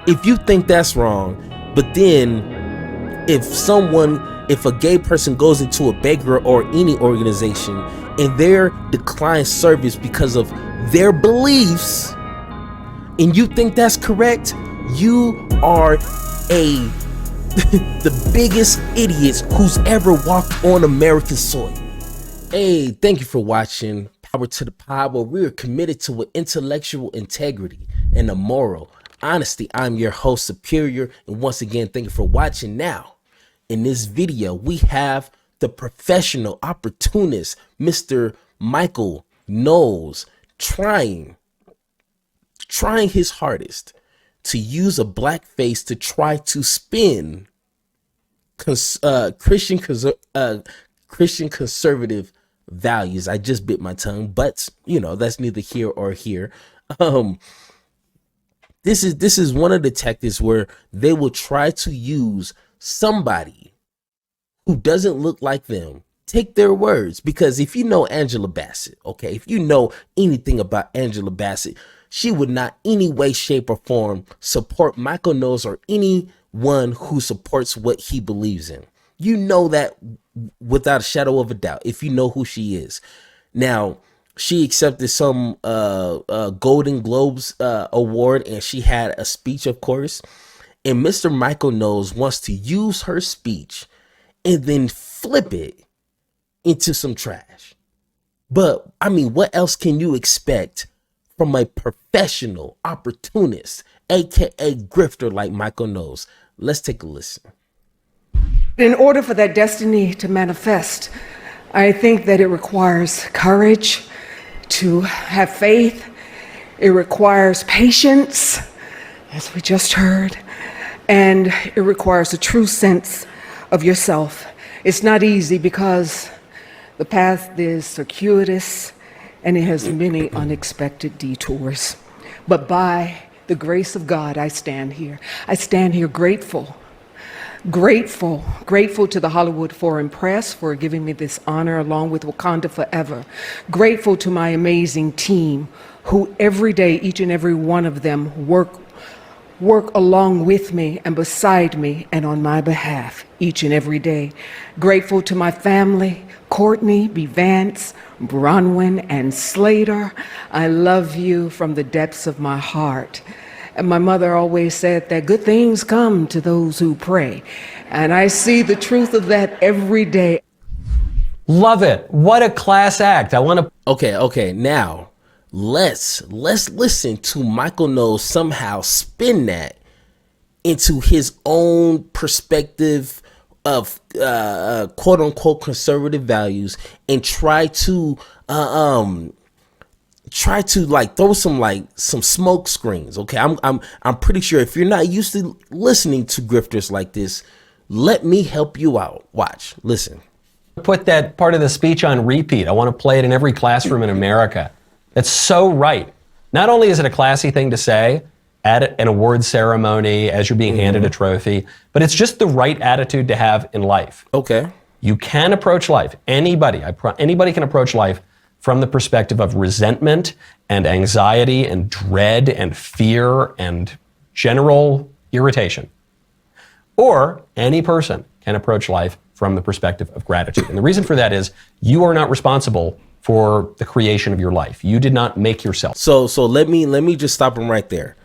If you think that's wrong, but then if a gay person goes into a bakery or any organization and they're declined service because of their beliefs, and you think that's correct, you are the biggest idiots who's ever walked on American soil. Hey, thank you for watching Power to the Pod, where we are committed to with intellectual integrity and a moral honesty. I'm your host, Superior, and once again, thank you for watching. Now, in this video, we have the professional opportunist, Mr. Michael Knowles, trying his hardest to use a black face to try to spin Christian conservative values. I just bit my tongue, but you know, that's neither here or here. This is one of the tactics where they will try to use somebody who doesn't look like them, take their words, because if you know Angela Bassett, okay, if you know anything about Angela Bassett, she would not any way, shape, or form support Michael Knowles or anyone who supports what he believes in. You know that without a shadow of a doubt, if you know who she is. Now, she accepted some Golden Globes award, and she had a speech, of course. And Mr. Michael Knowles wants to use her speech and then flip it into some trash. But, I mean, what else can you expect from a professional opportunist, aka grifter like Michael Knowles? Let's take a listen. In order for that destiny to manifest, I think that it requires courage to have faith. It requires patience, as we just heard, and it requires a true sense of yourself. It's not easy because the path is circuitous and it has many unexpected detours. But by the grace of God, I stand here. I stand here grateful to the Hollywood Foreign Press for giving me this honor, along with Wakanda Forever. Grateful to my amazing team who every day, each and every one of them, work along with me and beside me and on my behalf each and every day. Grateful to my family, Courtney, B. Vance, Bronwyn, and Slater. I love you from the depths of my heart. And my mother always said that good things come to those who pray. And I see the truth of that every day. Love it. What a class act. I want to... Okay. Now, let's listen to Michael Knowles somehow spin that into his own perspective of quote unquote conservative values and try to like throw some smoke screens. Okay, I'm pretty sure if you're not used to listening to grifters like this, let me help you out. Watch, listen. Put that part of the speech on repeat. I want to play it in every classroom in America. That's so right. Not only is it a classy thing to say at an award ceremony as you're being handed a trophy, but it's just the right attitude to have in life. Okay. You can approach life. Anybody can approach life from the perspective of resentment and anxiety and dread and fear and general irritation. Or any person can approach life from the perspective of gratitude. And the reason for that is you are not responsible for the creation of your life. You did not make yourself. So let me just stop him right there.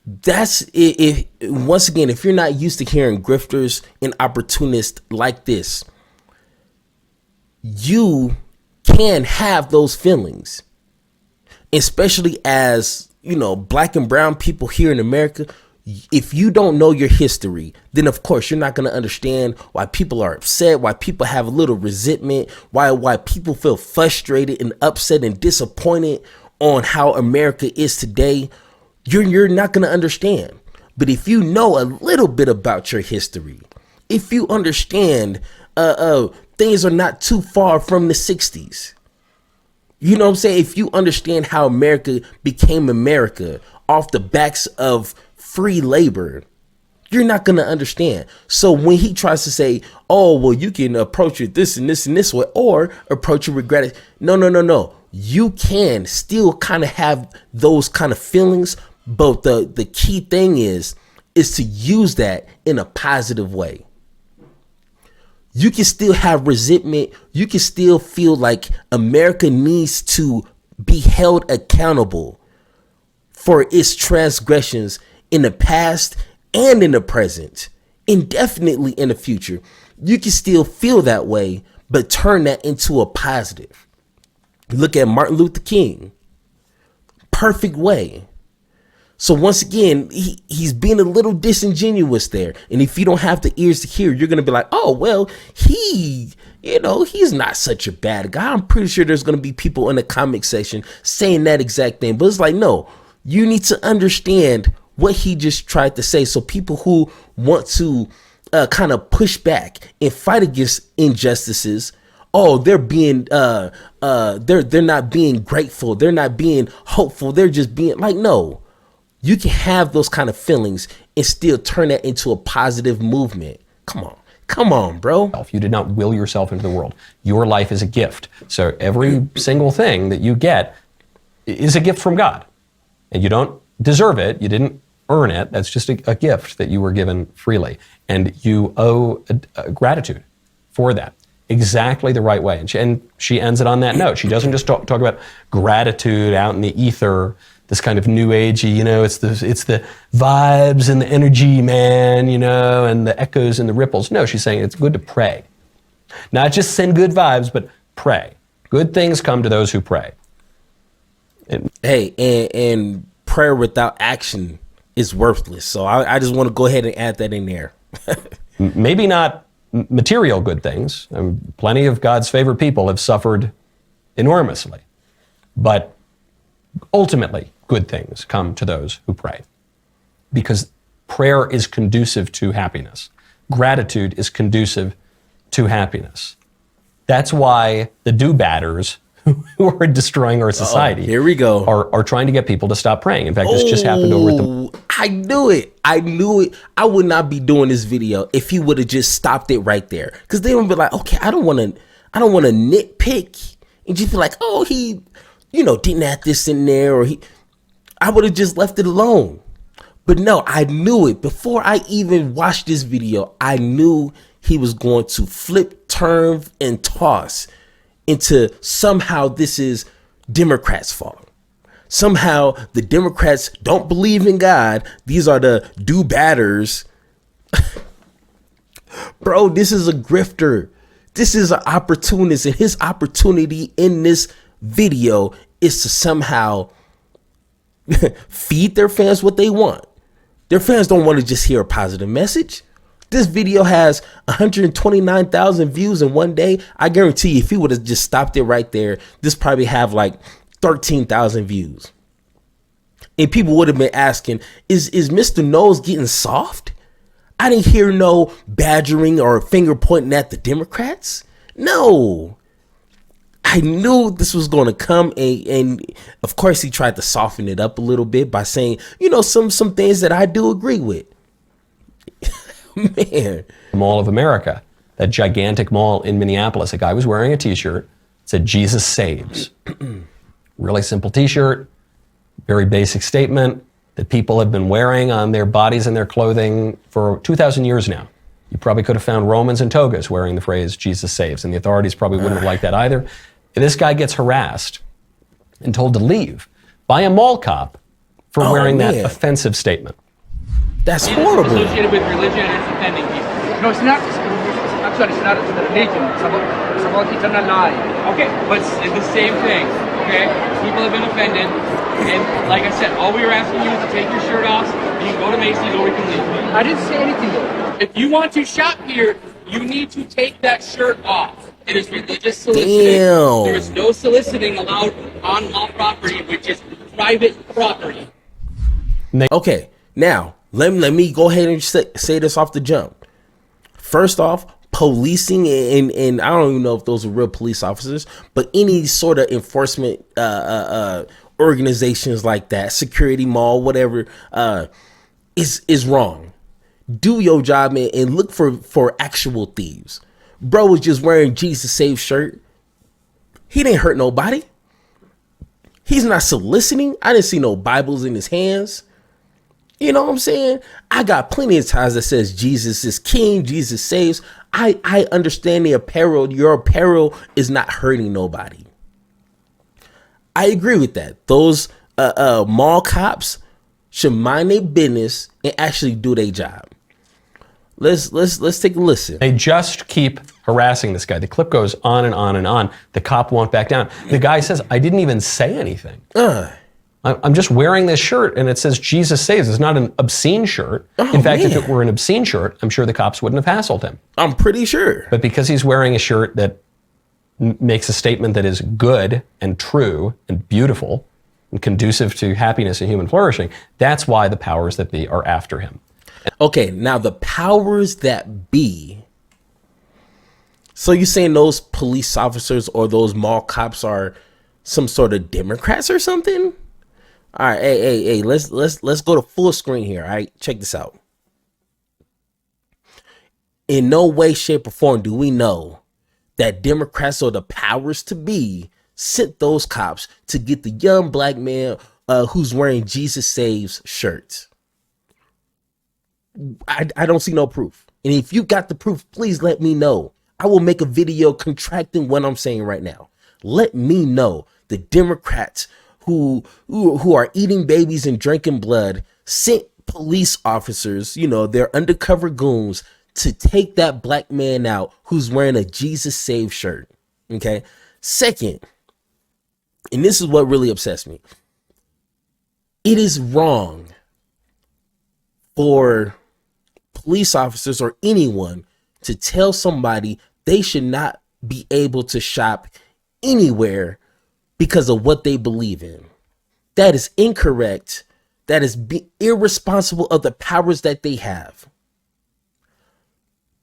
That's it. Once again, if you're not used to hearing grifters and opportunists like this, you can have those feelings, especially as, you know, black and brown people here in America. If you don't know your history, then of course you're not going to understand why people are upset, why people have a little resentment, why people feel frustrated and upset and disappointed on how America is today. You're not going to understand. But if you know a little bit about your history, if you understand things are not too far from the 60s, you know what I'm saying? If you understand how America became America off the backs of free labor, you're not going to understand. So when he tries to say, oh, well, you can approach it this and this and this way, or approach it with gratitude. No. You can still kind of have those kind of feelings, But the key thing is to use that in a positive way. You can still have resentment. You can still feel like America needs to be held accountable for its transgressions in the past and in the present, indefinitely in the future. You can still feel that way, but turn that into a positive. Look at Martin Luther King. Perfect way. So once again, he's being a little disingenuous there. And if you don't have the ears to hear, you're going to be like, oh, well, he's not such a bad guy. I'm pretty sure there's going to be people in the comic section saying that exact thing. But it's like, no, you need to understand what he just tried to say. So people who want to kind of push back and fight against injustices, oh, they're being they're not being grateful. They're not being hopeful. They're just being like, no. You can have those kind of feelings and still turn that into a positive movement. Come on, bro. You did not will yourself into the world. Your life is a gift. So every single thing that you get is a gift from God. And you don't deserve it. You didn't earn it. That's just a gift that you were given freely. And you owe gratitude for that. Exactly the right way. And she ends it on that note. She doesn't just talk about gratitude out in the ether, this kind of new agey, it's the vibes and the energy, man, and the echoes and the ripples. No, she's saying it's good to pray. Not just send good vibes, but pray. Good things come to those who pray. And prayer without action is worthless. So I just want to go ahead and add that in there. Maybe not material good things. Plenty of God's favorite people have suffered enormously. But ultimately, good things come to those who pray, because prayer is conducive to happiness. Gratitude is conducive to happiness. That's why the do-badders who are destroying our society here we go. Are trying to get people to stop praying. In fact, this just happened over at the... I knew it. I would not be doing this video if he would have just stopped it right there. Because they would be like, okay, I don't want to nitpick and just be like, oh, he, didn't have this in there, or I would have just left it alone. But no, I knew it. Before I even watched this video, I knew he was going to flip, turn, and toss into somehow this is Democrats' fault. Somehow the Democrats don't believe in God. These are the do-badders. Bro, this is a grifter. This is an opportunist. And his opportunity in this video is to somehow feed their fans what they want. Their fans don't want to just hear a positive message. This video has 129,000 views in one day. I guarantee you, if he would have just stopped it right there, this probably have like 13,000 views. And people would have been asking, is Mr. Knowles getting soft? I didn't hear no badgering or finger pointing at the Democrats. No. I knew this was going to come, and of course he tried to soften it up a little bit by saying, some things that I do agree with. Man. Mall of America, that gigantic mall in Minneapolis, a guy was wearing a t-shirt that said Jesus saves. Really simple t-shirt, very basic statement that people have been wearing on their bodies and their clothing for 2,000 years now. You probably could have found Romans and togas wearing the phrase Jesus saves, and the authorities probably wouldn't have liked that either. This guy gets harassed and told to leave by a mall cop for wearing that offensive statement. That's horrible. Associated with religion and it's offending people. No, it's not. Actually, it's not the religion. It's about eternal life. Okay, but it's the same thing. Okay, people have been offended, and like I said, all we were asking you is to take your shirt off. You can go to Macy's or we can leave. I didn't say anything though. If you want to shop here, you need to take that shirt off. It is religious soliciting. Damn. There is no soliciting allowed on mall property, which is private property. Okay, now let me go ahead and say this off the jump. First off, policing and I don't even know if those are real police officers, but any sort of enforcement organizations like that, security mall, whatever, is wrong. Do your job and look for actual thieves. Bro was just wearing Jesus Save shirt. He didn't hurt nobody. He's not soliciting. I didn't see no Bibles in his hands. You know what I'm saying? I got plenty of times that says Jesus is king, Jesus saves. I understand the apparel. Your apparel is not hurting nobody. I agree with that. Those mall cops should mind their business and actually do their job. Let's take a listen. They just keep harassing this guy. The clip goes on and on and on. The cop won't back down. The guy says, I didn't even say anything. I'm just wearing this shirt and it says Jesus saves. It's not an obscene shirt. In fact, if it were an obscene shirt, I'm sure the cops wouldn't have hassled him. I'm pretty sure. But because he's wearing a shirt that makes a statement that is good and true and beautiful and conducive to happiness and human flourishing, that's why the powers that be are after him. Okay, now the powers that be. So you're saying those police officers or those mall cops are some sort of Democrats or something? All right, hey, let's go to full screen here. All right, check this out. In no way, shape, or form do we know that Democrats or the powers to be sent those cops to get the young black man who's wearing Jesus Saves shirts. I don't see no proof. And if you got the proof, please let me know. I will make a video contracting what I'm saying right now. Let me know the Democrats who are eating babies and drinking blood sent police officers, you know, they're undercover goons, to take that black man out who's wearing a Jesus Save shirt. Okay. Second, and this is what really upsets me. It is wrong for police officers or anyone to tell somebody they should not be able to shop anywhere because of what they believe in. That is incorrect. That is irresponsible of the powers that they have.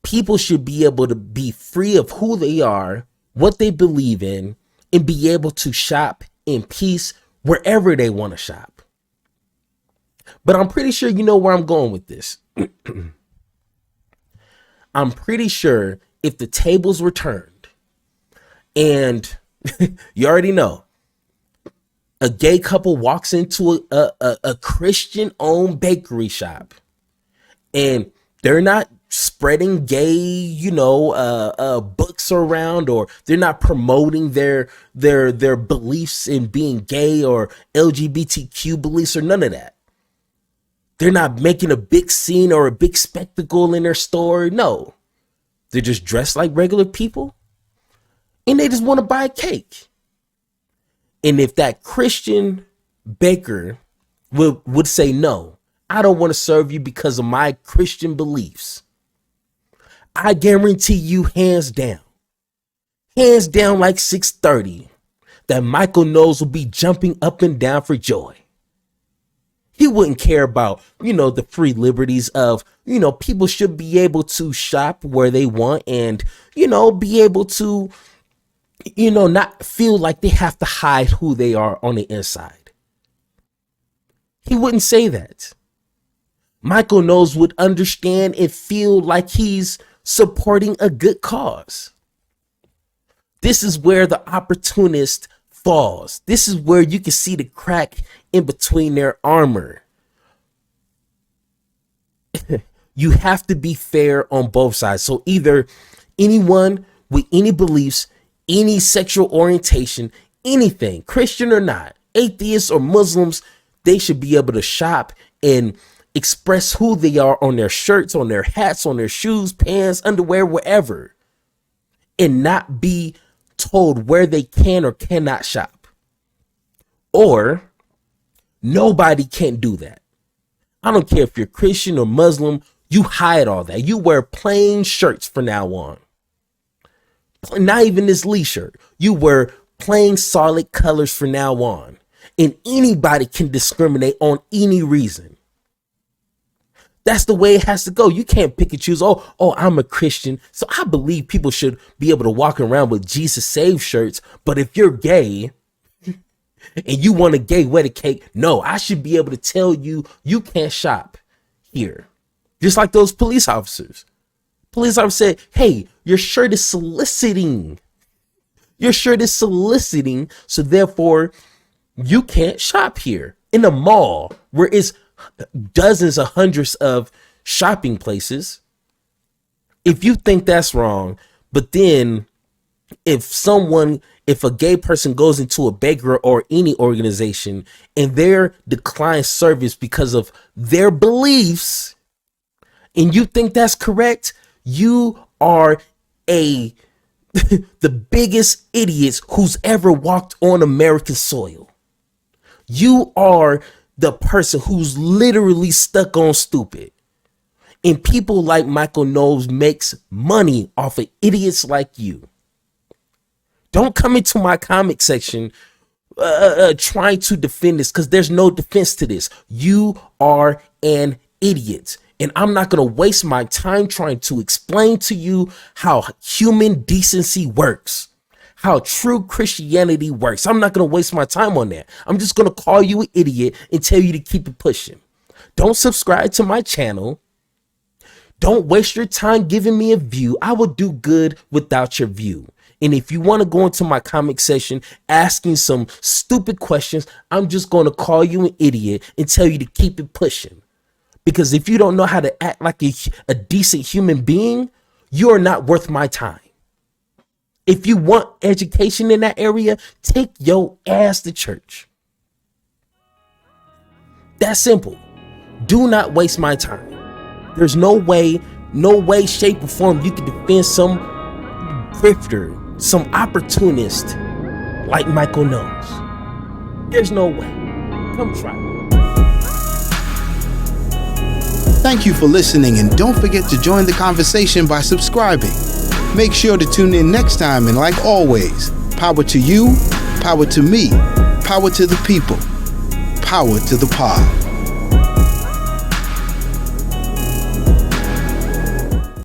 People should be able to be free of who they are, what they believe in, and be able to shop in peace wherever they want to shop. But I'm pretty sure you know where I'm going with this. I'm pretty sure if the tables were turned and you already know a gay couple walks into a Christian-owned bakery shop and they're not spreading gay, books around, or they're not promoting their beliefs in being gay or LGBTQ beliefs or none of that. They're not making a big scene or a big spectacle in their store. No, they're just dressed like regular people and they just want to buy a cake. And if that Christian baker would say, no, I don't want to serve you because of my Christian beliefs, I guarantee you hands down like 630, that Michael Knowles will be jumping up and down for joy. He wouldn't care about, the free liberties of, people should be able to shop where they want and, be able to, not feel like they have to hide who they are on the inside. He wouldn't say that. Michael Knowles would understand and feel like he's supporting a good cause. This is where the opportunist falls. This is where you can see the crack in between their armor. You have to be fair on both sides. So either anyone with any beliefs, any sexual orientation, anything, Christian or not, atheists or Muslims, they should be able to shop and express who they are on their shirts, on their hats, on their shoes, pants, underwear, wherever, and not be told where they can or cannot shop. Or nobody can do that. I don't care if you're Christian or Muslim, you hide all that. You wear plain shirts from now on. Not even this Lee shirt. You wear plain solid colors from now on. And anybody can discriminate on any reason. That's the way it has to go. You can't pick and choose. Oh, I'm a Christian, so I believe people should be able to walk around with Jesus Save shirts. But if you're gay and you want a gay wedding cake, no, I should be able to tell you, you can't shop here. Just like those police officers. Police officer said, hey, your shirt is soliciting. Your shirt is soliciting, so therefore you can't shop here in a mall where it's dozens of hundreds of shopping places. If you think that's wrong, but then if a gay person goes into a bakery or any organization and they're declined service because of their beliefs, and you think that's correct, you are the biggest idiots who's ever walked on American soil. You are the person who's literally stuck on stupid. And people like Michael Knowles makes money off of idiots like you. Don't come into my comment section trying to defend this, because there's no defense to this. You are an idiot. And I'm not going to waste my time trying to explain to you how human decency works, how true Christianity works. I'm not going to waste my time on that. I'm just going to call you an idiot and tell you to keep it pushing. Don't subscribe to my channel. Don't waste your time giving me a view. I will do good without your view. And if you want to go into my comment section asking some stupid questions, I'm just going to call you an idiot and tell you to keep it pushing. Because if you don't know how to act like a decent human being, you are not worth my time. If you want education in that area, take your ass to church. That's simple. Do not waste my time. There's no way, shape, or form you can defend some grifter, some opportunist like Michael Knowles. There's no way. Come try it. Thank you for listening, and don't forget to join the conversation by subscribing. Make sure to tune in next time, and like always, power to you, power to me, power to the people, power to the pod.